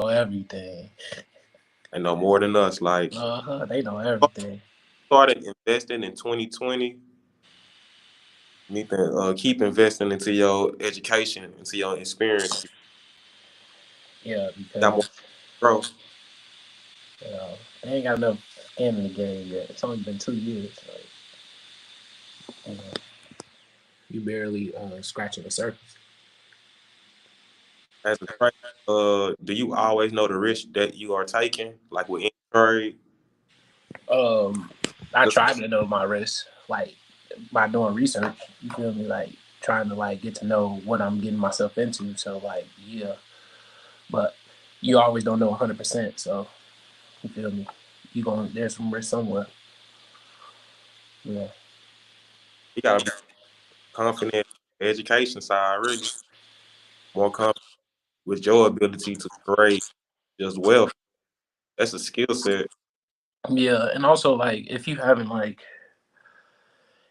everything. They know more than us. Like, They know everything. started investing in 2020. You need to keep investing into your education, into your experience. Yeah, Got more because growth. you know they ain't got enough skin in the game yet. It's only been 2 years. Like, you know, you barely scratching the surface. As a trader, do you always know the risk that you are taking? Like with any trade? Um, I 'Cause, tried to know my risk, like by doing research. You feel me? Like trying to like get to know what I'm getting myself into. So like, yeah, but you always don't know 100%. So you feel me? You going there's some risk somewhere. Yeah. you gotta be confident in the education side, really. More confident with your ability to trade as well. That's a skill set. Yeah, and also like if you haven't like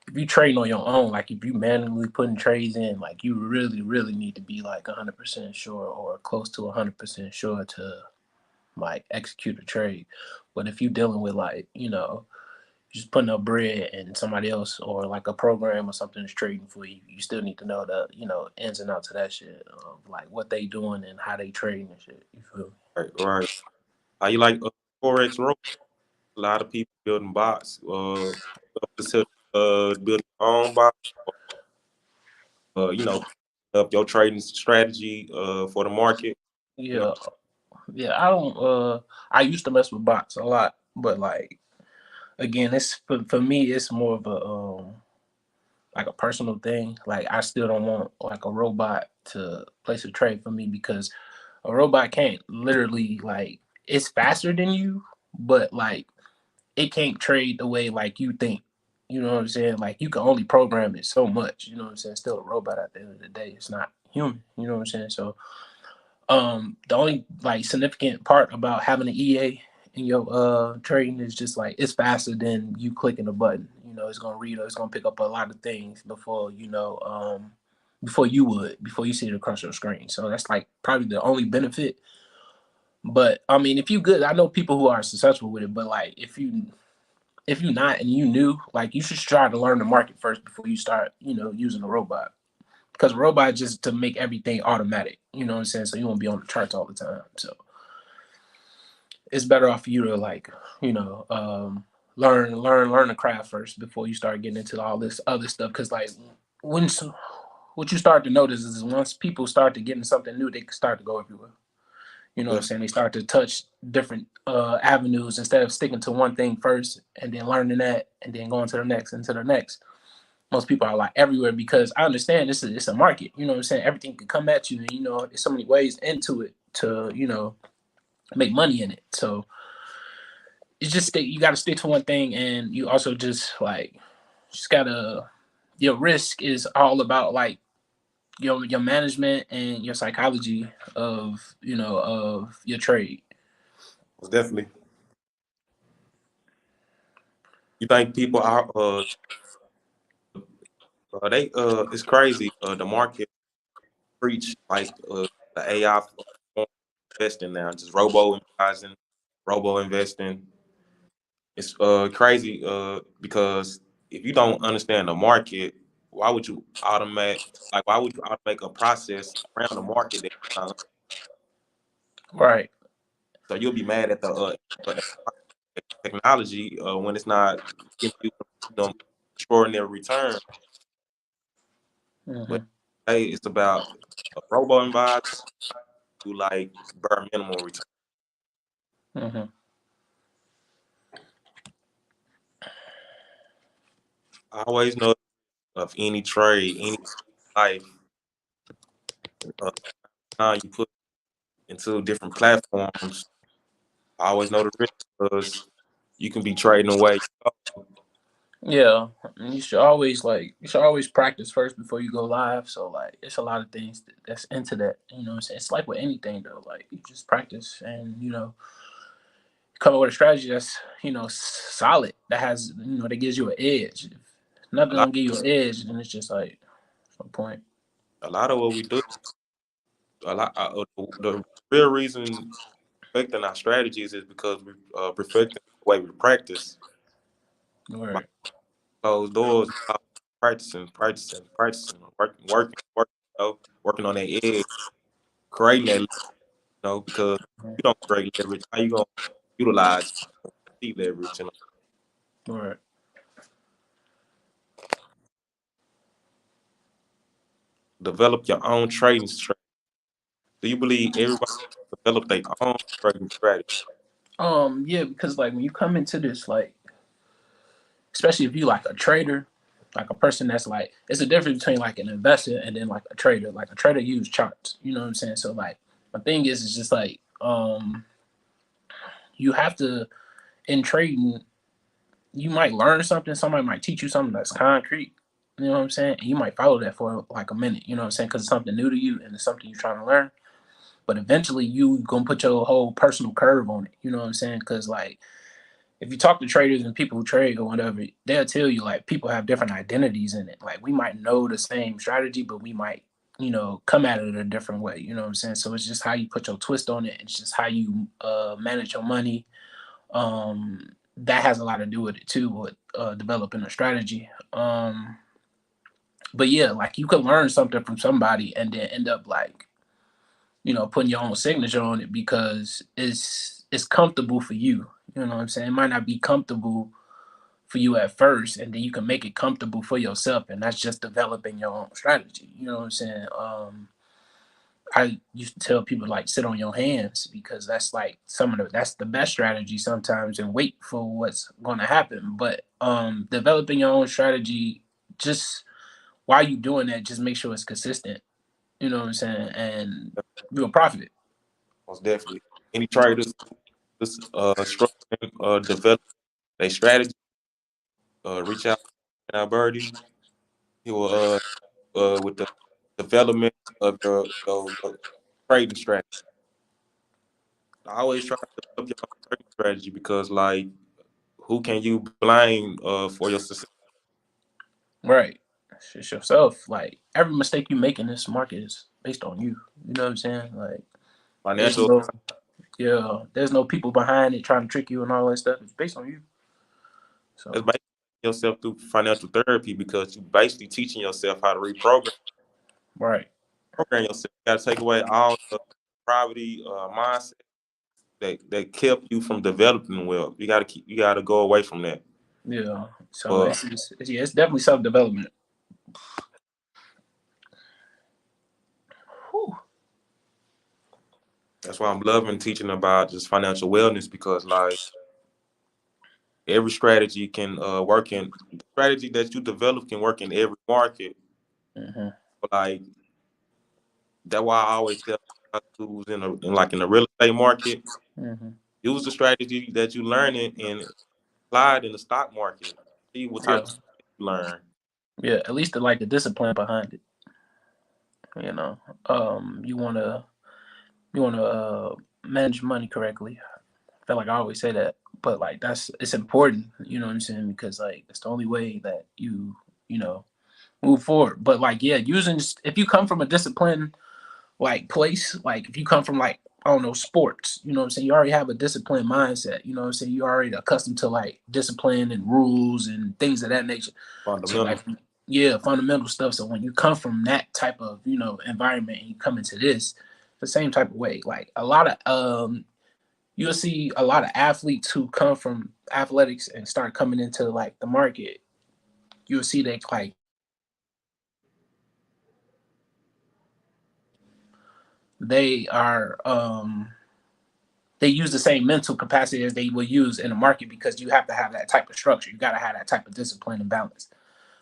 if you trading on your own, like if you manually putting trades in, like you really need to be like 100% sure or close to 100% sure to like execute a trade. But if you dealing with like just putting up bread and somebody else or like a program or something is trading for you, you still need to know the ins and outs of that shit, of like what they doing and how they trading and shit. You feel me? Right, right. How you like Forex roll? A lot of people building bots, consider building their own bot, you know, up your trading strategy for the market. You know, Yeah, yeah. I don't. I used to mess with bots a lot, but like again, it's for me. It's more of a like a personal thing. Like I still don't want like a robot to place a trade for me because a robot can't literally like it's faster than you, but like it can't trade the way like you think. You know what I'm saying? Like you can only program it so much. You know what I'm saying? Still a robot at the end of the day. It's not human. You know what I'm saying? So the only like significant part about having an EA in your trading is just like it's faster than you clicking a button. It's gonna read or it's gonna pick up a lot of things before before you see it across your screen. So that's like probably the only benefit. But I mean, if you good, I know people who are successful with it. But like, if you not and you new, like you should try to learn the market first before you start, using a robot. Because a robot is just to make everything automatic. You know what I'm saying? So you won't be on the charts all the time. So it's better off for you to like, you know, learn the craft first before you start getting into all this other stuff. Because like when what you start to notice is once people start to get into something new, they start to go everywhere. You know what I'm def- saying? They start to touch different avenues instead of sticking to one thing first and then learning that and then going to the next and to the next. Most people are like everywhere because I understand this is it's a market. You know what I'm saying? Everything can come at you, and there's so many ways into it to make money in it. So it's just that you got to stick to one thing, and you also just gotta your risk is all about like your management and your psychology of your trade. most definitely. You think people are they it's crazy. The market preach like the AI investing now, just robo investing. It's crazy because if you don't understand the market, why would you automate a process around the market that Right. so you'll be mad at the technology when it's not giving you extraordinary return. But Hmm. hey, it's about robo advisors who like bare minimum return. Hmm. I always know of any trade, any life, uh, time you put into different platforms. I always know the risk because you can be trading away. Yeah, and you should always practice first before you go live. So like, it's a lot of things that's into that. You know what I'm saying? It's like with anything though. Like you just practice and come up with a strategy that's solid that has that gives you an edge. If A nothing lot, gonna give you an edge, then it's just like no point. a lot of what we do, a lot, the real reason. perfecting our strategies is because we perfecting the way we practice. Like Right. closed doors, practicing, practicing, practicing, working, working on that edge, creating that, because you don't create leverage. How you gonna utilize the leverage and Right. develop your own trading strategy? Do you believe everybody develop their own trading strategy? Yeah, because like when you come into this, like especially if you like a trader, like a person that's like it's a difference between like an investor and then like a trader. Like a trader use charts. You know what I'm saying? So like my thing is just like you have to in trading, you might learn something, somebody might teach you something that's concrete. You know what I'm saying? And you might follow that for like a minute, you know what I'm saying? Because it's something new to you and it's something you're trying to learn. But eventually you gonna put your whole personal curve on it. You know what I'm saying? Because like if you talk to traders and people who trade or whatever, they'll tell you like people have different identities in it. Like we might know the same strategy, but we might, come at it a different way. You know what I'm saying? So it's just how you put your twist on it. It's just how you manage your money. That has a lot to do with it too, with developing a strategy. But yeah, like you could learn something from somebody and then end up like, putting your own signature on it because it's comfortable for you. You know what I'm saying? It might not be comfortable for you at first, and then you can make it comfortable for yourself, and that's just developing your own strategy. You know what I'm saying? I used to tell people like sit on your hands because that's like that's the best strategy sometimes, and wait for what's going to happen. But developing your own strategy, just while you doing that, just make sure it's consistent. You know what I'm saying? And you'll profit. Most definitely. Any traders just struggling, develop their strategy, reach out to Alberti. He will with the development of your trading strategy. I always try to develop your own trading strategy because like who can you blame for your success? Right. It's just yourself. Like every mistake you make in this market is based on you. You know what I'm saying? Like there's Financial, no there's no people behind it trying to trick you and all that stuff. It's based on you. that's So basically yourself through financial therapy because you basically teaching yourself how to right. program yourself. You got to take away all the poverty mindset that kept you from developing well. You got to go away from that. Yeah. So But it's definitely self development. that's why I'm loving teaching about just financial wellness because like every strategy can work in the strategy that you develop can work in every market. Hmm. But like that's why I always tell who's in the real estate market, Hmm. use the strategy that you learn it and apply it in the stock market. See what type Yeah. of stuff you learn. Yeah. At least like the discipline behind it. You know. You wanna manage money correctly. I feel like I always say that, but like it's important. You know what I'm saying? Because like it's the only way that you know move forward. But like yeah, using if you come from a discipline like place, like if you come from like I don't know sports, you know what I'm saying? You already have a disciplined mindset. You know what I'm saying? You're already accustomed to like discipline and rules and things of that nature. So Fundamental. like yeah, fundamental stuff. So when you come from that type of environment and you come into this the same type of way, like a lot of you'll see a lot of athletes who come from athletics and start coming into like the market. You'll see they like they are they use the same mental capacity as they will use in the market because you have to have that type of structure. You got to have that type of discipline and balance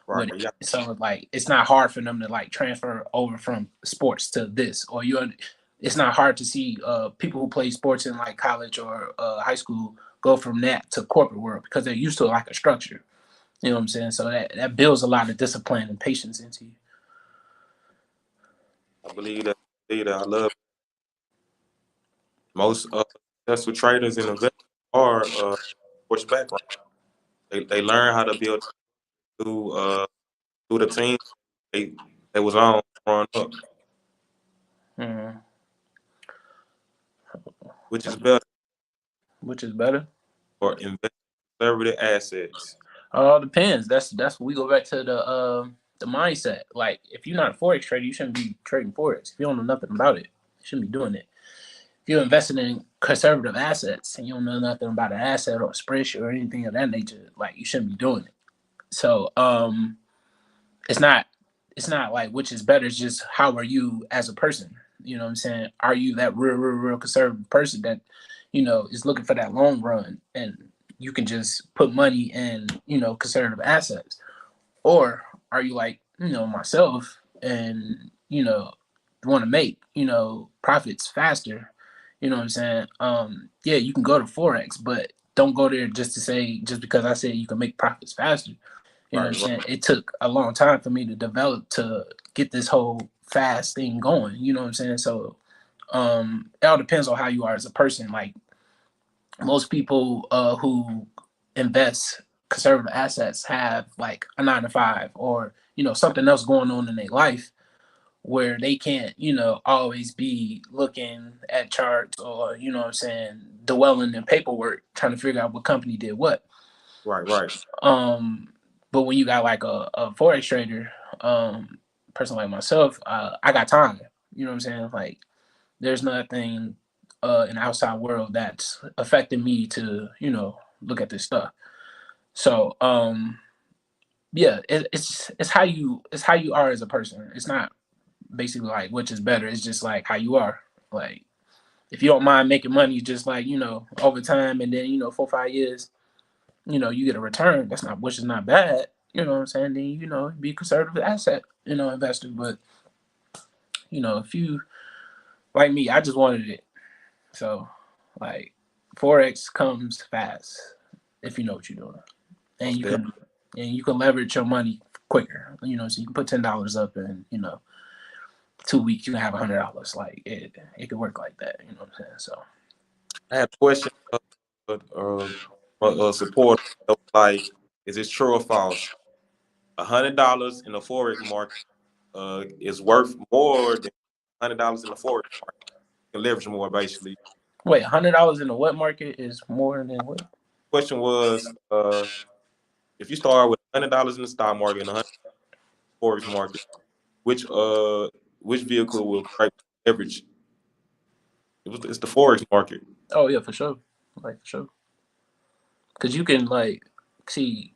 Right. with it. Yeah. So like it's not hard for them to like transfer over from sports to this or you. It's not hard to see people who play sports in like college or high school go from that to corporate world because they're used to like a structure. You know what I'm saying? So that builds a lot of discipline and patience into you. I believe that. I love most successful traders and investors are sports background. They learn how to build through through the team they they was on growing up, Mm-hmm. which is better. Which is better? or invest in conservative assets? All depends. That's we go back to the mindset. Like if you're not a forex trader, you shouldn't be trading forex. If you don't know nothing about it, you shouldn't be doing it. If you're investing in conservative assets and you don't know nothing about an asset or a spreadsheet or anything of that nature, like you shouldn't be doing it. So it's not it's not like which is better. It's just how are you as a person. You know what I'm saying? Are you that real conservative person that is looking for that long run and you can just put money in conservative assets, or are you like myself and want to make profits faster? You know what I'm saying? Yeah, you can go to forex, but don't go there just to say just because I said you can make profits faster. You know what I'm Right, right, saying? It took a long time for me to develop to get this whole fast thing going. You know what I'm saying? So it all depends on how you are as a person. Like most people who invest conservative assets have like a 9 to 5 or something else going on in their life where they can't always be looking at charts or what I'm saying, dwelling in paperwork trying to figure out what company did what. right, right. um but when you got like a forex trader, person like myself, I got time. You know what I'm saying? Like there's nothing in the outside world that's affecting me to look at this stuff. So yeah, it's how you are as a person. It's not basically like which is better. It's just like how you are. Like if you don't mind making money just like over time, and then 4 or 5 years you get a return, that's not which is not bad. You know what I'm saying? Then be a conservative asset investor. But if you like me, I just wanted it. So, like, forex comes fast if you know what you're doing, and Most you definitely. can leverage your money quicker. So you can put $10 up, and 2 weeks you can have $100. Like it can work like that. You know what I'm saying? So, I had a question. Support. Like, is it true or false? $100 in the forex market is worth more than $100 in the forex market. You can leverage more, basically. wait, $100 in the what market is more than what? Question was, if you start with $100 in the stock market and forex market, which which vehicle will create leverage? It's the forex market. Oh yeah, for sure. Like for sure, because you can like see.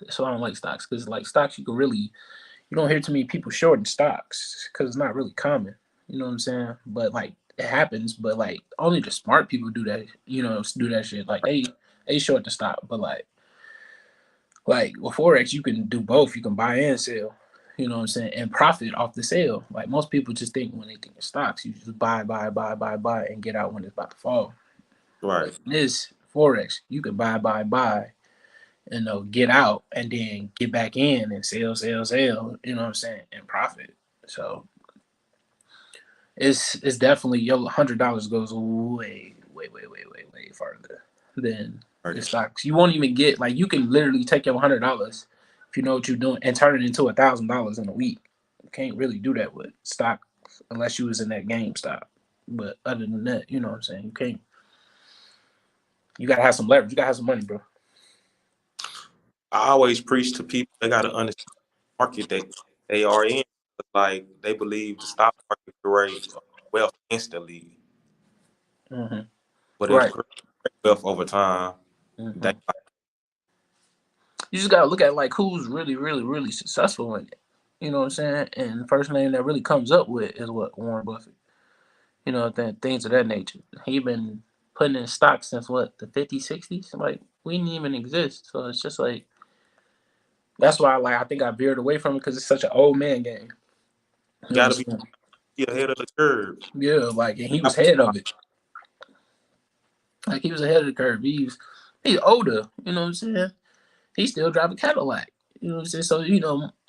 So I don't like stocks because like stocks you don't hear too many people shorting stocks because it's not really common. You know what I'm saying? But like it happens, but like only the smart people do that. Do that shit. Like they short the stock, but like with forex, you can do both. You can buy and sell. You know what I'm saying, and profit off the sale. Like most people just think when they think of stocks, you just buy, and get out when it's about to fall. But Right. this forex, you can buy, get out and then get back in and sell, you know what I'm saying, and profit. So it's definitely your $100 goes way farther than Right. the stocks. You won't even get like you can literally take your $100 if you know what you're doing and turn it into $1,000 in a week. You can't really do that with stock unless you was in that GameStop. But other than that, you know what I'm saying, you can't. You gotta have some leverage. You gotta have some money, bro. I always preach to people they got to understand the market that they are in. Like they believe the stock market create wealth instantly, Hmm. but it Right. creates wealth over time. They Hmm. You just gotta look at like who's really successful in it. You know what I'm saying? And the first name that really comes up with is what Warren Buffett. Things of that nature. He been putting in stocks since what the 50s, 60s. Like we didn't even exist. So it's just like that's why I think I veered away from it because it's such an old man game. You know got to what I'm saying? be ahead of the curve. Yeah, like and he was ahead of it. Like he was ahead of the curve. He's older. You know what I'm saying? He still drive a Cadillac. You know what I'm saying? So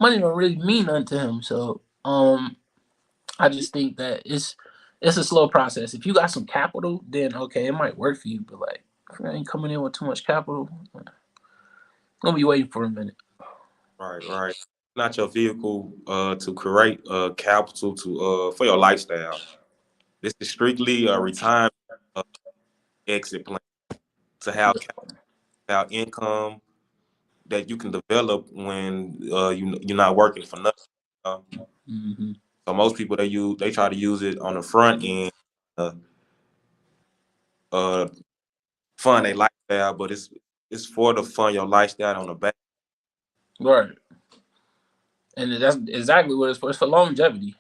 money don't really mean nothing to him. So I just think that it's a slow process. If you got some capital, then okay, it might work for you. But like if you ain't coming in with too much capital, gonna be waiting for a minute. Right, right. Not your vehicle to create capital to for your lifestyle. This is strictly a retirement uh, exit plan. to have income that you can develop when you're not working for nothing. Uh, Mm-hmm. so most people they try to use it on the front end, uh, uh fund their lifestyle, but it's for the fund your lifestyle on the back. Right. And that's exactly what it's for. It's for longevity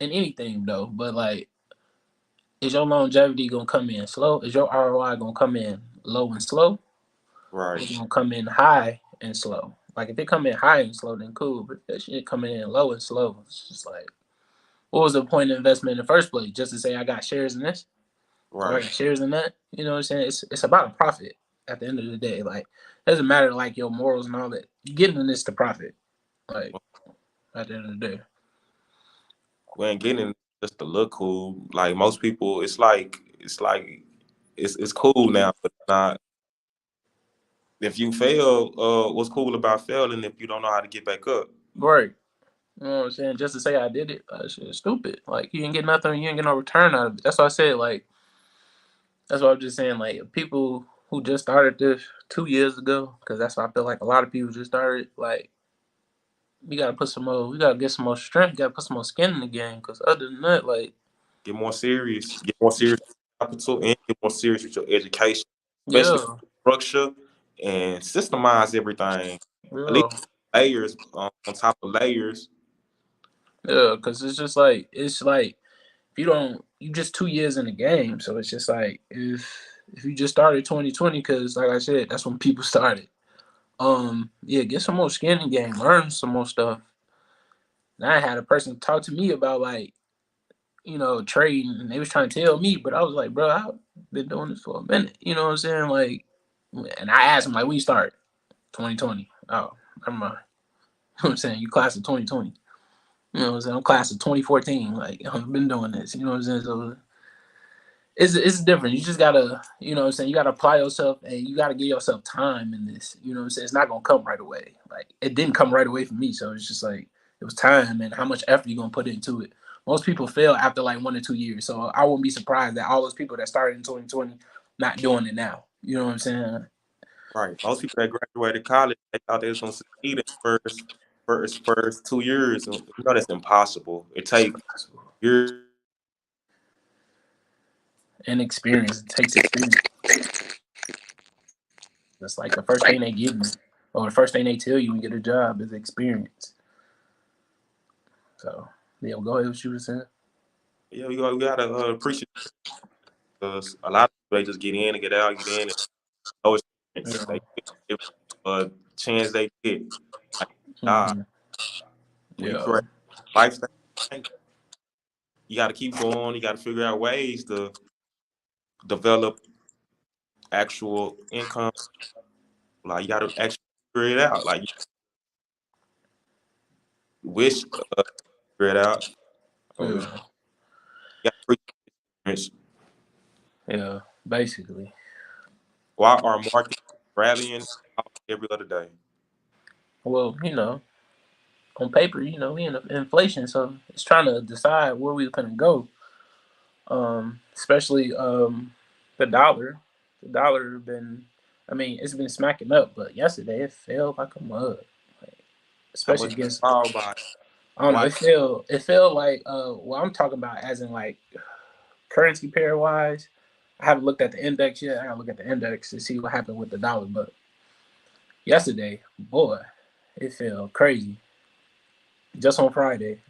in anything though. But like, is your longevity gonna come in slow? Is your ROI gonna come in low and slow? Or Right, it's gonna come in high and slow? Like if it come in high and slow, then cool. But if that shit coming in low and slow, it's just like, what was the point of investment in the first place? Just to say I got shares in this or I right. got shares in that? You know what I'm saying? It's about a profit at the end of the day. Like it doesn't matter like your morals and all that. You getting in this to profit. Like at the end of the day. We ain't getting just to look cool. Like most people, it's cool now, but not. If you fail, what's cool about failing if you don't know how to get back up? Right. You know what I'm saying? Just to say I did it, that shit is stupid. Like you didn't get nothing, you didn't get no return out of it. That's why I said like that's what I'm just saying. Like people who just started this 2 years ago, because that's what I feel like a lot of people just started. Like we gotta put some more, we gotta get some more strength, gotta put some more skin in the game. Because other than that, like Get more serious with capital, and get more serious with your education, especially yeah, structure and systemize everything. At least yeah, layers on top of layers. yeah. Because it's like if you don't, you just 2 years in the game. So it's just like if you just started 2020, because like I said, that's when people started. Yeah, get some more skin in the game, learn some more stuff. And I had a person talk to me about like, trading, and they was trying to tell me, but I was like, bro, I've been doing this for a minute. You know what I'm saying? Like, and I asked him like, when you start? 2020. Oh, never mind. You know what I'm saying? You class of 2020. You know what I'm saying? I'm class of 2014. Like, I've been doing this. You know what I'm saying? So it's different. You just gotta, you know what I'm saying, you gotta apply yourself and you gotta give yourself time in this. You know what I'm saying? It's not gonna come right away. Like it didn't come right away for me. So it's just like it was time and how much effort you gonna put into it. Most people fail after like 1 or 2 years. So I wouldn't be surprised that all those people that started in 2020 not doing it now. You know what I'm saying? Right. Most people that graduated college, they thought they was gonna succeed in the first 2 years. And you know that's impossible. It It's takes impossible. years. And experience. It takes experience. That's like the first thing they give you. Or the first thing they tell you when you get a job is experience. So yeah, go ahead what you were saying. Yeah, we gotta appreciate because a lot of people they just get in and get out, get in and no experience. Yeah. They give a chance they get. Like God, Hmm. when you Yeah. create a lifestyle, you got to keep going. You got to figure out ways to develop actual income. Like you got to actually figure it out. Like you wish figure it out. You Yeah. got to experience. Yeah. Basically. Why are markets rallying every other day? Well, on paper, we in inflation, so it's trying to decide where we're gonna go. Especially the dollar. The dollar been, I mean, it's been smacking up, but yesterday it fell like a mug. Like, How especially much against, power by I don't know, why? it felt like what I'm talking about as in like currency pair wise. I haven't looked at the index yet. I gotta look at the index to see what happened with the dollar, but yesterday, boy, it felt crazy. Just on Friday.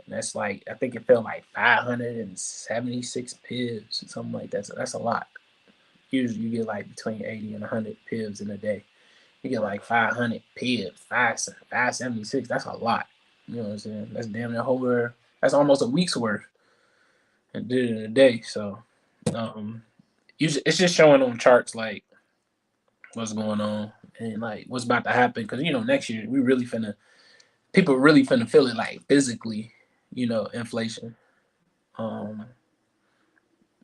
And that's like I think it felt like 576 pips or something like that. So that's a lot. Usually you get like between 80 and 100 pips in a day. You get Right. like 500 pips, 576. That's a lot. You know what I'm saying? That's damn near over. That's almost a week's worth and did it in a day. So um, it's just showing on charts like what's going on and like what's about to happen. Because next year we really finna people really finna feel it like physically. Inflation. Um,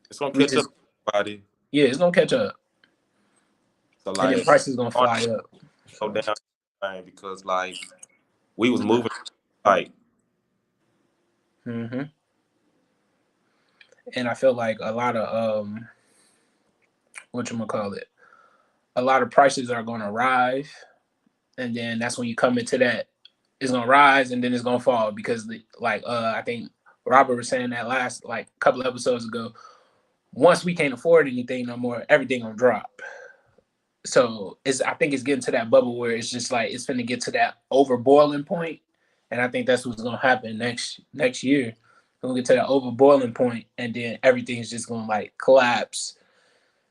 It's gonna we catch up just to everybody. yeah, it's gonna catch up, So and then like prices gonna market fly up. go So, down because like we was moving like and I feel like a lot of whatchamacallit, a lot of prices are going to rise, and then that's when you come into that, it's going to rise and then it's going to fall because I think Robert was saying that last like couple episodes ago. Once we can't afford anything no more, everything gonna drop. So I think it's getting to that bubble where it's just like it's gonna get to that over boiling point, and I think that's what's gonna happen next year. We're gonna get to that over boiling point, and then everything's just gonna like collapse,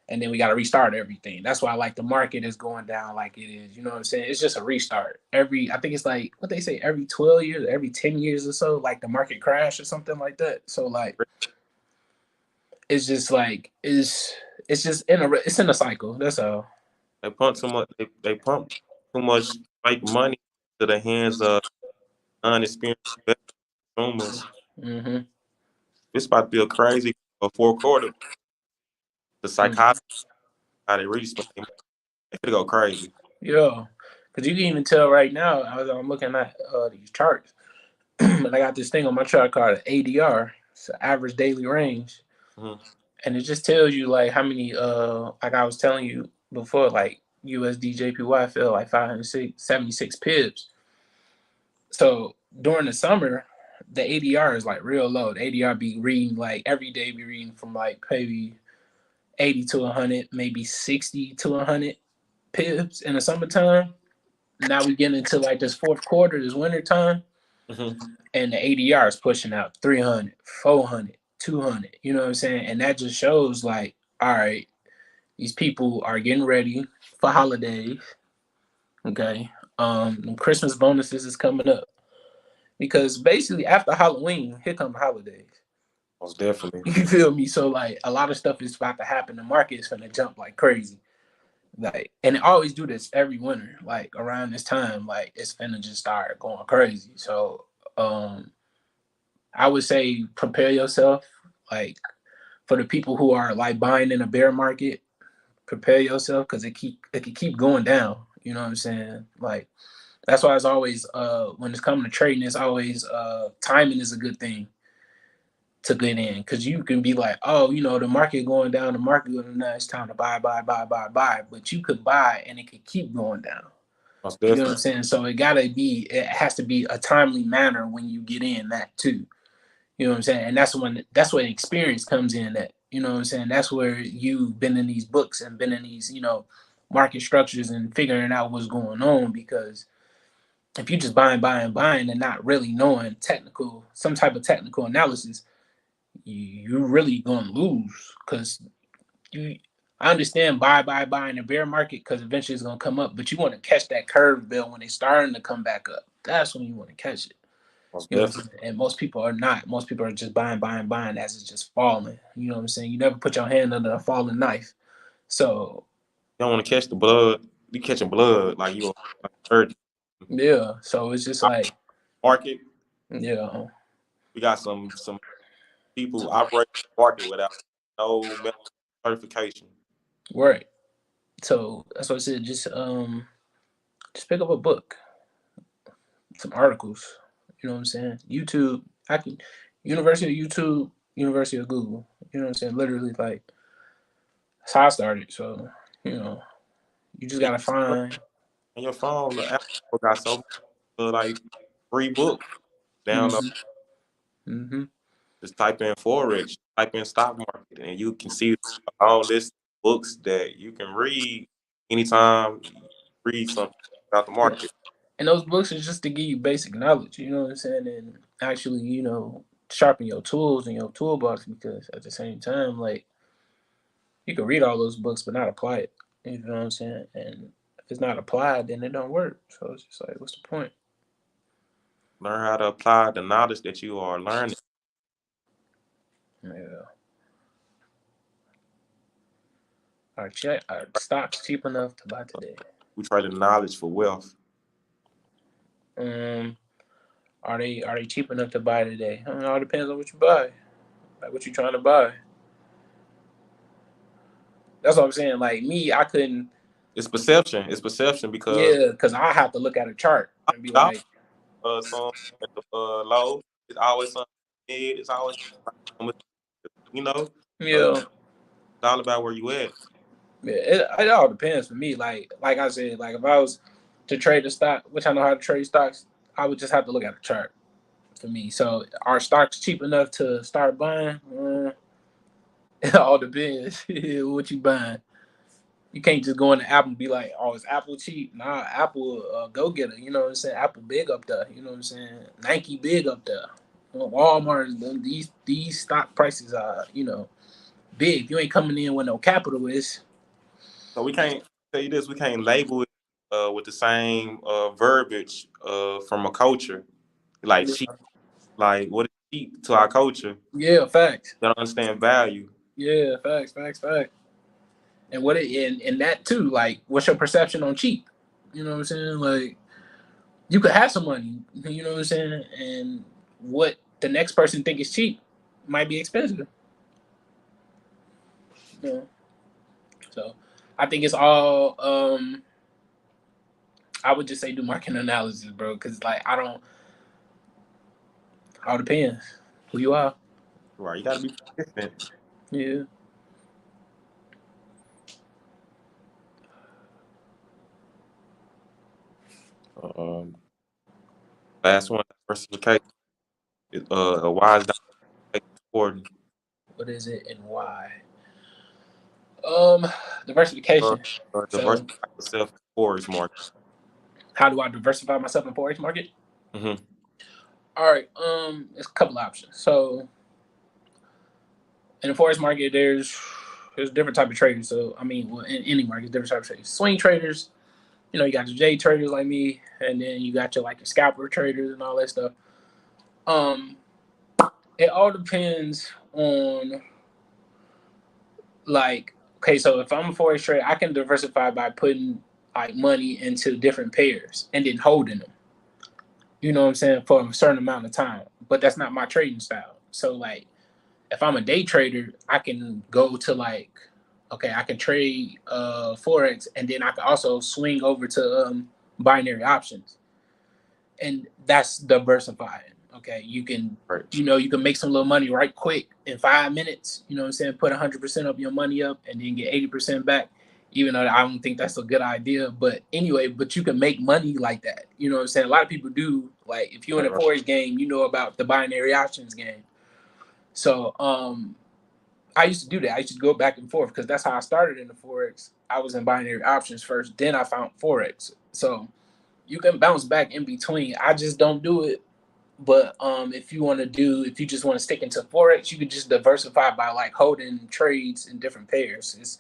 and then we gotta restart everything. That's why like the market is going down like it is. You know what I'm saying? It's just a restart. I think it's like what they say every 12 years, every 10 years or so, like the market crash or something like that. So like it's just like it's just it's in a cycle. That's all. They pump too much. They pump too much fake money to the hands of unexperienced consumers. Mm-hmm. It's about to be a crazy fourth quarter. The Mm-hmm. psychotic, how they really spend their money. They could go crazy. Yeah, because you can even tell right now. I'm looking at these charts, and I got this thing on my chart called ADR. It's the average daily range, Mm-hmm. and it just tells you like how many. Like I was telling you before, like USD JPY fell like 576 pips. So during the summer, the ADR is like real low. The ADR be reading like every day, be reading from like maybe 80 to 100, maybe 60 to 100 pips in the summertime. Now we get into like this fourth quarter, this winter time, Mm-hmm. and the ADR is pushing out 300, 400, 200. You know what I'm saying? And that just shows like, all right, these people are getting ready for holidays. Okay. Christmas bonuses is coming up because basically after Halloween, here come the holidays. Most definitely. You feel me? So like a lot of stuff is about to happen. The market is gonna jump like crazy. Like, and it always do this every winter. Like around this time, like it's finna just start going crazy. So, I would say prepare yourself. Like for the people who are like buying in a bear market, prepare yourself because it can keep going down. You know what I'm saying? Like that's why it's always when it's coming to trading, it's always timing is a good thing to get in because you can be like, oh, the market going down, the market going down, it's time to buy, buy, buy, buy, buy. But you could buy and it could keep going down. Most You get what I'm definitely. saying? So it has to be a timely manner when you get in that too. You know what I'm saying? And that's when experience comes in that, you know what I'm saying? That's where you've been in these books and been in these, market structures and figuring out what's going on because if you just buying, buying, buying and not really knowing some type of technical analysis, you're really gonna lose because you. I understand buy in the bear market because eventually it's gonna come up, but you want to catch that curve bill when it's starting to come back up. That's when you want to catch it. Most You know what I'm definitely. saying? And most people are not. Most people are just buying, buying, buying as it's just falling. You know what I'm saying? You never put your hand under a falling knife. So You don't want to catch the blood. You catching blood like you like hurt. yeah. So it's just like Market. yeah, We got some people operate the market without no medical certification. right. So that's what I said. Just pick up a book, some articles. You know what I'm saying? YouTube. I can University of YouTube, University of Google. You know what I'm saying? Literally, like that's how I started. So you know, you just gotta find. On your phone, the Apple got so many like free books. Download. Mm-hmm. Mm-hmm. Just type in forex, type in stock market, and you can see all this books that you can read anytime you read something about the Yeah. market. And those books are just to give you basic knowledge, you know what I'm saying? And actually, sharpen your tools and your toolbox because at the same time, like you can read all those books but not apply it. You know what I'm saying? And if it's not applied, then it don't work. So it's just like, what's the point? Learn how to apply the knowledge that you are learning. Yeah. Are stocks cheap enough to buy today? We trade the knowledge for wealth. Um, are they cheap enough to buy today? It all depends on what you buy. Like what you trying to buy. That's what I'm saying. Like me, I couldn't. It's perception. It's perception because Yeah, because I have to look at a chart and be like, some at the low. It's always something mid. It's always you know. So yeah. it's all about where you at. Yeah, it all depends for me. Like I said, like if I was to trade the stock, which I know how to trade stocks, I would just have to look at the chart for me. So are stocks cheap enough to start buying? It all depends what you buying. You can't just go into Apple and be like, "Oh, is Apple cheap?" Nah, Apple go getter. You know what I'm saying? Apple big up there. You know what I'm saying? Nike big up there. Walmart. These stock prices are big. You ain't coming in with no capital. Is So we can't tell you this. We can't label it with the same verbiage from a culture like cheap. Like what is cheap to our culture? yeah, facts. They don't understand value. Yeah, facts. And what it and that too, like what's your perception on cheap? You know what I'm saying? Like you could have some money, you know what I'm saying? And what the next person think is cheap might be expensive. You know? So I think it's all I would just say do market analysis, bro, because like I don't all depends who you are. Right. You got to be consistent. Yeah. Um, last one, diversification. A wise diversification is important. What is it and why? Uh, Diversification. So Diversify yourself in the forex market. how do I diversify myself in forex market? Mm-hmm. All right, it's a couple options. So in the forex market, there's different type of traders. So I mean, well, in any market, different type of traders. Swing traders, you got your day traders like me, and then you got your like your scalper traders and all that stuff. Um, it all depends on like okay, so if I'm a forex trader, I can diversify by putting like money into different pairs and then holding them. You know what I'm saying for a certain amount of time, but that's not my trading style. So like if I'm a day trader, I can go to like, okay, I can trade forex, and then I can also swing over to binary options, and that's diversifying. Okay, you can Right. you can make some little money right quick in 5 minutes. You know what I'm saying? Put 100% of your money up, and then get 80% back. Even though I don't think that's a good idea, but anyway, but you can make money like that. You know what I'm saying? A lot of people do. Like if you're in Right. a Right. forex game, you know about the binary options game. So I used to do that. I used to go back and forth because that's how I started in the forex. I was in binary options first, then I found forex. So you can bounce back in between. I just don't do it. But if you just want to stick into forex, you could just diversify by like holding trades in different pairs. It's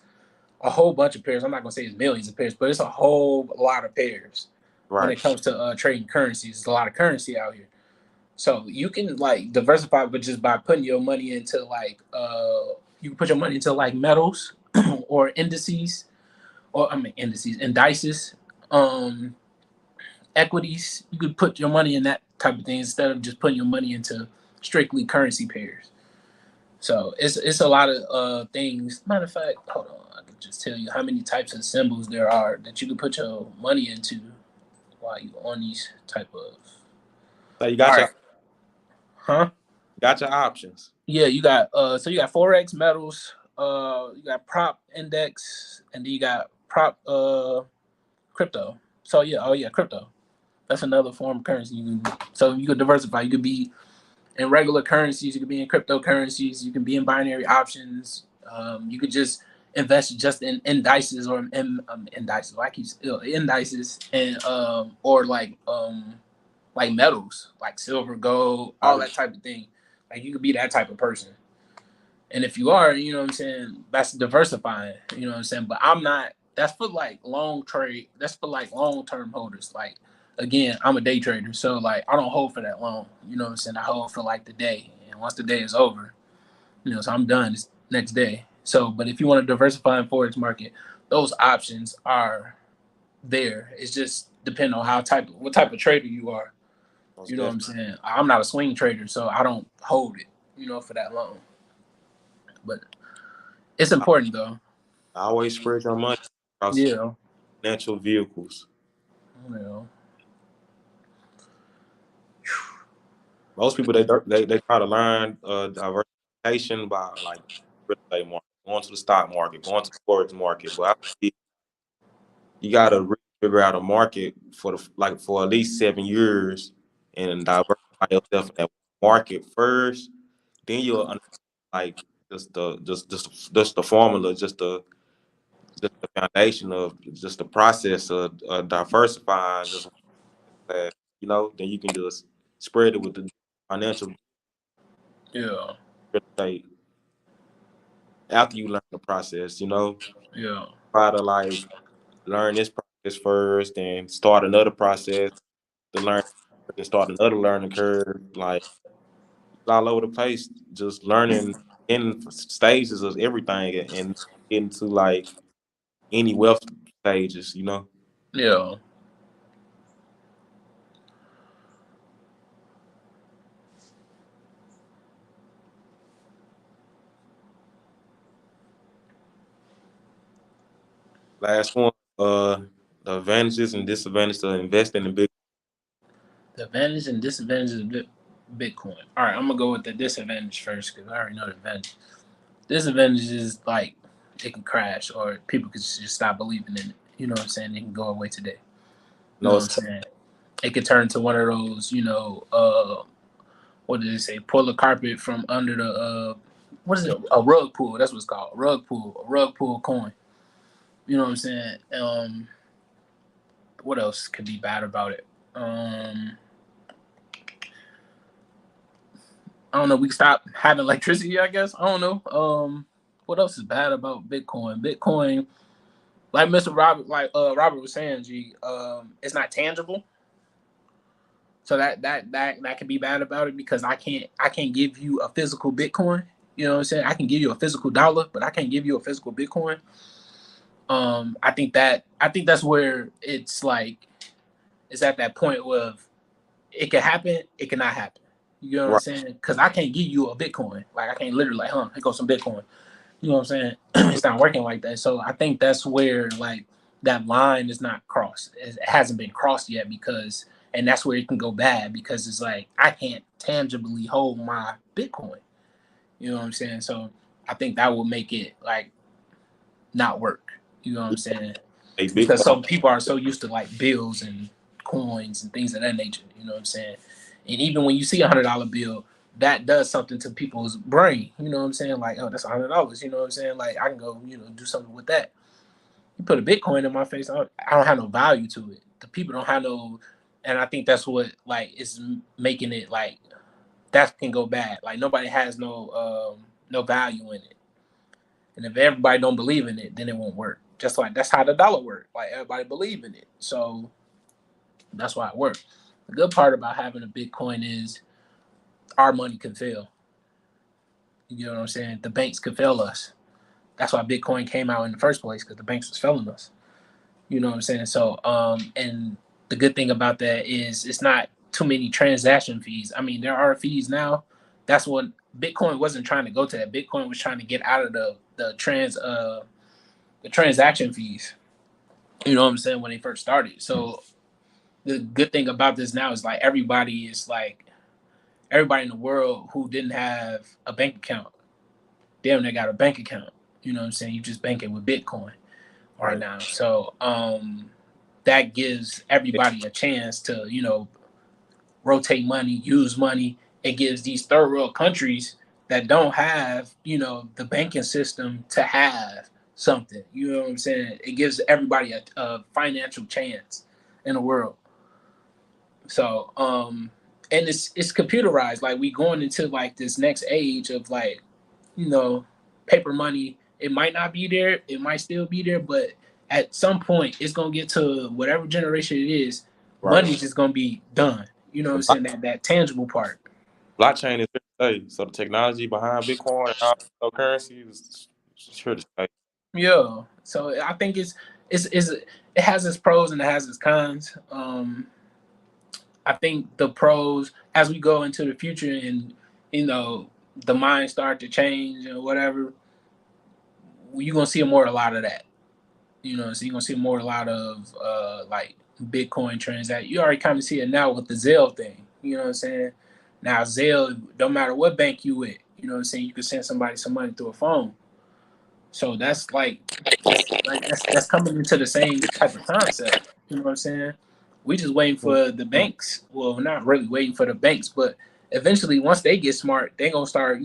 a whole bunch of pairs. I'm not gonna say it's millions of pairs, but it's a whole lot of pairs when Right. it comes to trading currencies. There's a lot of currency out here. So you can like diversify, but just by putting your money into like you can put your money into like metals or indices, or I mean indices, um, equities. You could put your money in that type of thing instead of just putting your money into strictly currency pairs. So it's a lot of things. Matter of fact, hold on, I can just tell you how many types of symbols there are that you can put your money into while you on these type of. So you All got right, huh? your options. Yeah, you got so you got forex metals, you got prop index, and then you got prop crypto. So yeah, oh yeah, crypto. That's another form of currency. You could diversify. You could be in regular currencies, you could be in cryptocurrencies, you can be in binary options. You could just invest just in indices or indices. Well, I keep indices and or like metals, like silver, gold, all that type of thing. Like you could be that type of person. And if you are, you know what I'm saying, that's diversifying, you know what I'm saying? But I'm not, that's for like long trade, that's for like long term holders. Like, again, I'm a day trader. So, like, I don't hold for that long, you know what I'm saying? I hold for like the day. And once the day is over, so I'm done this next day. So, but if you want to diversify in Forex market, those options are there. It's just depending on what type of trader you are. Most You know what I'm definitely. saying? I'm not a swing trader, so I don't hold it, for that long. But it's I, important though. I always spread your money across Yeah. financial vehicles. Yeah. Most people they try to learn diversification by like real estate market. going to the stock market, going to the forex market. But I think you got to really figure out a market for for at least 7 years and diversify yourself in that market first. Then you'll like just the formula, just the foundation of just the process of diversifying. Just then you can just spread it with the financial Yeah. real estate after you learn the process. Yeah. Try to learn this process first, and start another process to learn, and start another learning curve. Like all over the place, just learning in stages of everything, and into any wealth stages. Yeah. Last one, the advantages and disadvantages of investing in big. The advantage and disadvantages of Bitcoin. All right, I'm gonna go with the disadvantage first because I already know the advantage. Disadvantage is like it can crash or people could just stop believing in it. You know what I'm saying? It can go away today. You know No, what I'm saying? It could turn into one of those, what did they say? Pull the carpet from under the what is it? A rug pull. That's what it's called. A rug pull coin. You know what I'm saying? What else could be bad about it? I don't know. We can stop having electricity, I guess. I don't know. What else is bad about Bitcoin? Bitcoin, like Mr. Robert, Robert was saying, it's not tangible. So that can be bad about it because I can't give you a physical Bitcoin. You know what I'm saying? I can give you a physical dollar, but I can't give you a physical Bitcoin. I think that's where it's at that point where it can happen, it cannot happen. You know what I'm right. saying? Because I can't give you a Bitcoin. Like I can't literally here goes some Bitcoin. You know what I'm saying? It's not working like that. So I think that's where that line is not crossed. It hasn't been crossed yet and that's where it can go bad because it's like I can't tangibly hold my Bitcoin. You know what I'm saying? So I think that will make it not work. You know what I'm saying? A Because Bitcoin. some people are so used to bills and coins and things of that nature. You know what I'm saying? And even when you see $100 bill, that does something to people's brain. You know what I'm saying? Like, oh, that's $100. You know what I'm saying? Like, I can go, do something with that. You put a Bitcoin in my face, I don't have no value to it. The people don't have no, and I think that's what is making it that can go bad. Like nobody has no value in it. And if everybody don't believe in it, then it won't work. Just like that's how the dollar works. Like everybody believe in it. So that's why it works. The good part about having a Bitcoin is our money can fail. You know what I'm saying? The banks could fail us. That's why Bitcoin came out in the first place because the banks was failing us. You know what I'm saying? So, and the good thing about that is it's not too many transaction fees. I mean, there are fees now. That's what Bitcoin wasn't trying to go to. That Bitcoin was trying to get out of the transaction fees. You know what I'm saying? When they first started. So the good thing about this now is everybody in the world who didn't have a bank account, damn, they got a bank account. You know what I'm saying? You just banking with Bitcoin right Right. now. So that gives everybody a chance to, rotate money, use money. It gives these third world countries that don't have, the banking system to have something. You know what I'm saying? It gives everybody a financial chance in the world. So, and it's computerized. Like we going into this next age of you know, paper money. It might not be there. It might still be there, but at some point, it's gonna get to whatever generation it is. Right. Money's just gonna be done. You know what I'm saying? That tangible part. Blockchain is here to stay. So the technology behind Bitcoin and all cryptocurrency is here to stay. Yeah. So I think it has its pros and it has its cons. I think the pros as we go into the future and the minds start to change or whatever, you're gonna see a lot of that. So you're gonna see a lot of Bitcoin transact. You already kind of see it now with the Zelle thing. You know what I'm saying? Now Zelle, don't matter what bank you with, you know what I'm saying, you can send somebody some money through a phone. So that's like that's coming into the same type of concept. You know what I'm saying? We just waiting for the banks. Well, not really waiting for the banks, but eventually once they get smart, they gonna start,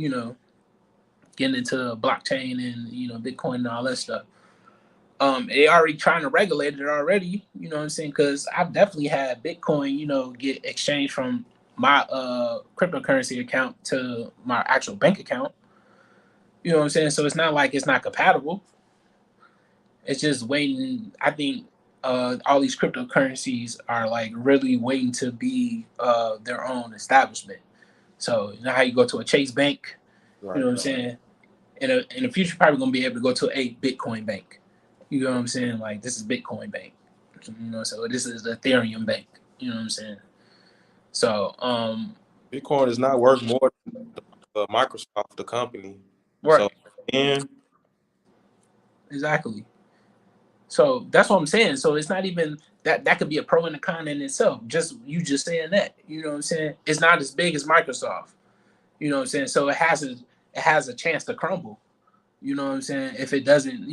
getting into blockchain and Bitcoin and all that stuff. They already trying to regulate it already. You know what I'm saying? Because I've definitely had Bitcoin, get exchanged from my cryptocurrency account to my actual bank account. You know what I'm saying? So it's not like it's not compatible. It's just waiting. I think all these cryptocurrencies are like really waiting to be their own establishment. So you know how you go to a Chase Bank, you know Right. what I'm saying? In the future, probably gonna be able to go to a Bitcoin bank. You know what I'm saying? Like this is Bitcoin bank. So this is the Ethereum bank. You know what I'm saying? So Bitcoin is not worth more than Microsoft, the company. right, So, and exactly. So that's what I'm saying. So it's not even that could be a pro and a con in itself. Just you just saying that. You know what I'm saying? It's not as big as Microsoft. You know what I'm saying? So it has a chance to crumble. You know what I'm saying? If it doesn't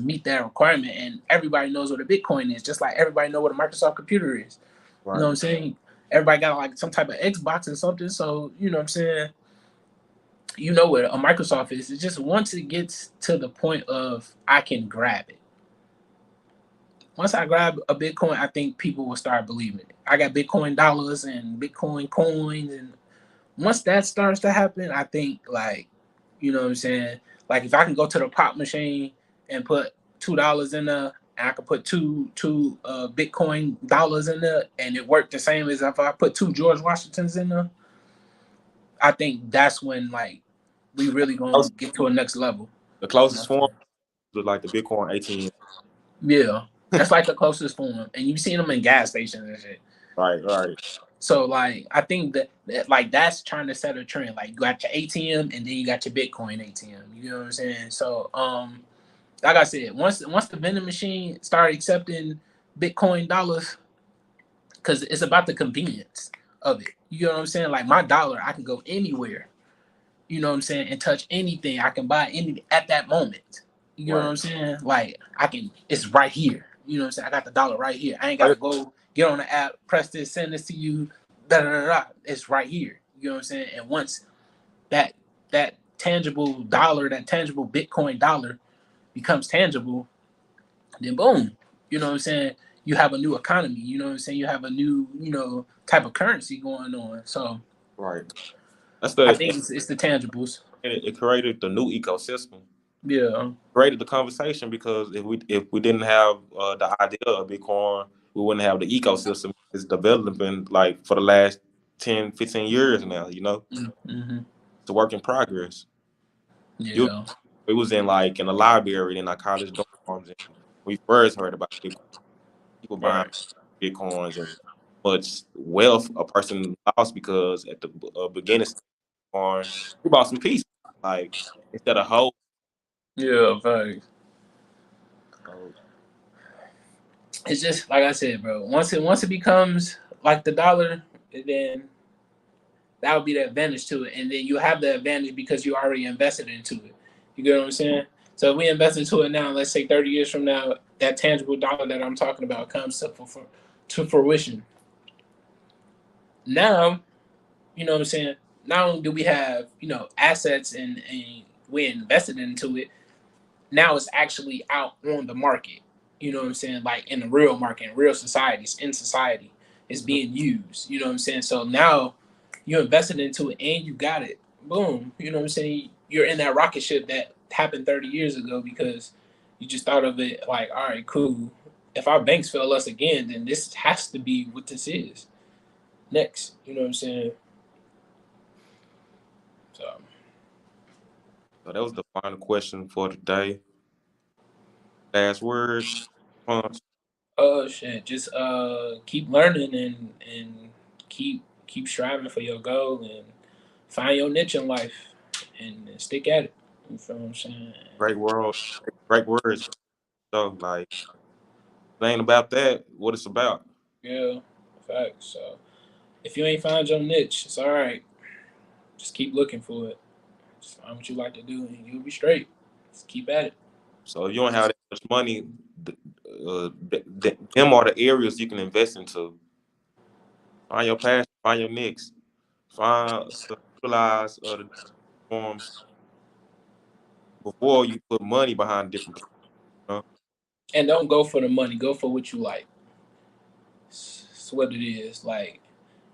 meet that requirement, and everybody knows what a Bitcoin is, just like everybody know what a Microsoft computer is. You know what right, I'm saying? Everybody got like some type of Xbox or something. So you know what I'm saying? You know what a Microsoft is. It's just once it gets to the point of I can grab it. Once I grab a Bitcoin, I think people will start believing it. I got Bitcoin dollars and Bitcoin coins, and once that starts to happen, I think like, you know what I'm saying? Like if I can go to the pop machine and put $2 in there, and I can put two Bitcoin dollars in there, and it worked the same as if I put two George Washingtons in there. I think that's when like we really gonna Close- get to a next level. the You know closest what I'm form saying? was like the Bitcoin ATM. Yeah, that's like the closest form, and you've seen them in gas stations and shit. Right, right, So like I think that like that's trying to set a trend. Like you got your ATM and then you got your Bitcoin ATM. You know what I'm saying? So like I said, once the vending machine started accepting Bitcoin dollars, because it's about the convenience of it. You know what I'm saying? Like my dollar, I can go anywhere. You know what I'm saying, and touch anything. I can buy anything at that moment. You know what right. I'm saying? Like I can, it's right here. You know what I'm saying? I got the dollar right here. I ain't gotta Right. go get on the app, press this, send this to you. Da da da da. It's right here. You know what I'm saying? And once that that tangible dollar, that tangible Bitcoin dollar becomes tangible, then boom. You know what I'm saying? You have a new economy. You know what I'm saying? You have a new, type of currency going on. So Right. That's I the think it's the tangibles. it created the new ecosystem, Yeah. created the conversation because if we didn't have the idea of Bitcoin, we wouldn't have the ecosystem. It's developing like for the last 10, 15 years now. Mm-hmm. It's a work in progress. You, Yeah. we was in the library in our college dorms, and we first heard about Bitcoin. People buying Right. Bitcoins and much wealth a person lost because at the beginning on he bought some pieces like instead of whole. Yeah. Right. So, It's just like I said, bro. Once it becomes like the dollar, then that would be the advantage to it, and then you have the advantage because you already invested into it. You get what I'm saying? So if we invest into it now, let's say 30 years from now, that tangible dollar that I'm talking about comes to fruition. Now, you know what I'm saying? Not only do we have assets and we invested into it, now it's actually out on the market. You know what I'm saying? Like in the real market, in real societies, in society, it's mhm, being used. You know what I'm saying? So now you invested into it and you got it. Boom. You know what I'm saying? You're in that rocket ship that happened 30 years ago because you just thought of it like, all right, cool. If our banks fail us again, then this has to be what this is next. You know what I'm saying? So, so that was the final question for today. Last words, Punch. oh shit, just keep learning and keep striving for your goal and find your niche in life and stick at it. You feel what I'm saying? Great world, great words. So like, it ain't about that. What it's about. Yeah, facts. So if you ain't found your niche, it's all right. Just keep looking for it. Just find what you like to do, and you'll be straight. keep at it. So if you don't have that much money, them are the areas you can invest into. Find your passion, find your niche, find utilize the forms before you put money behind different people. You know? And don't go for the money. Go for what you like. It's what it is. Like,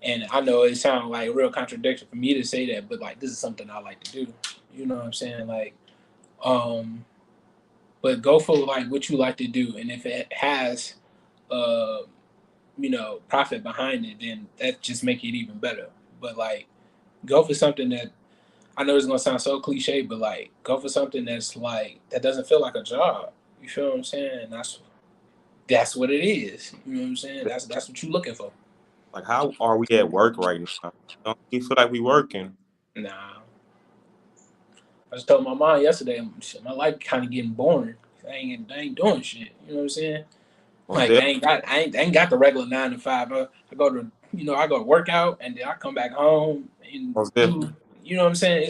and I know it sounds like a real contradiction for me to say that, but like this is something I like to do. You know what I'm saying? Like, um, but go for like what you like to do, and if it has, uh, profit behind it, then that just make it even better. But like, go for something that I know it's gonna sound so cliche, but like, go for something that's like that doesn't feel like a job. You feel what I'm saying? And that's what it is. You know what I'm saying? That's what you're looking for. Like, how are we at work right now? Don't we feel like we working? Nah, I just told my mom yesterday, my life kind of getting boring. I ain't doing shit. You know what I'm saying? Most Like definitely, I ain't got the regular 9 to 5. I go to I go to work out and then I come back home and most do. definitely. You know what I'm saying?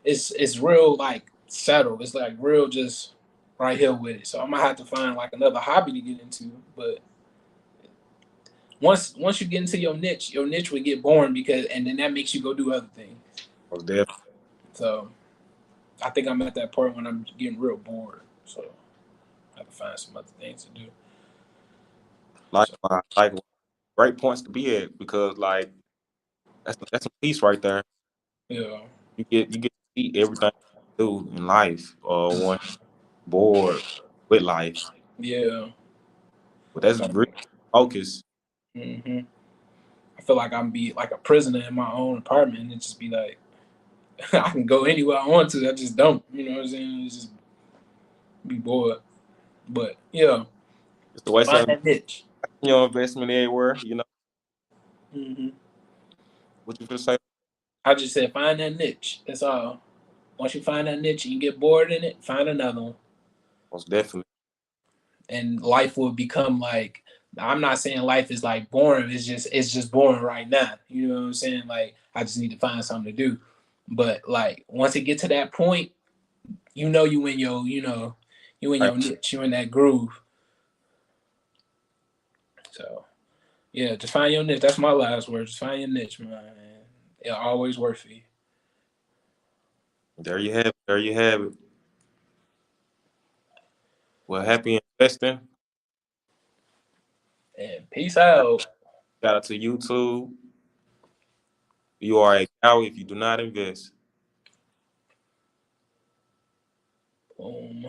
It's real like settled. It's like real just right here with it. So I'm gonna have to find like another hobby to get into. But once you get into your niche will get boring because and then that makes you go do other things. Most definitely. So I think I'm at that point when I'm getting real bored. So I have to find some other things to do. So Like great points to be at because like that's a piece right there. yeah, You get to see everything you do in life or when bored with life. yeah. But that's really focus. hmm I feel like I'm be like a prisoner in my own apartment and just be like, I can go anywhere I want to. I just don't. You know what I'm saying? It's just be bored. But yeah, It's the way find some that niche. investment everywhere. hmm What you feel say? I just said find that niche. That's all. Once you find that niche and you get bored in it, find another one, Most definitely. and life will become like. I'm not saying life is like boring. It's just boring right now. You know what I'm saying? Like I just need to find something to do. But like once it get to that point, you in your you in Right. your niche. You in that groove. So yeah, just find your niche. That's my last word. Just find your niche, man. It'll always work for you. There you have it. There you have it. Well, happy investing. And peace out. Shout out to YouTube. You are a cow if you do not invest. Boom.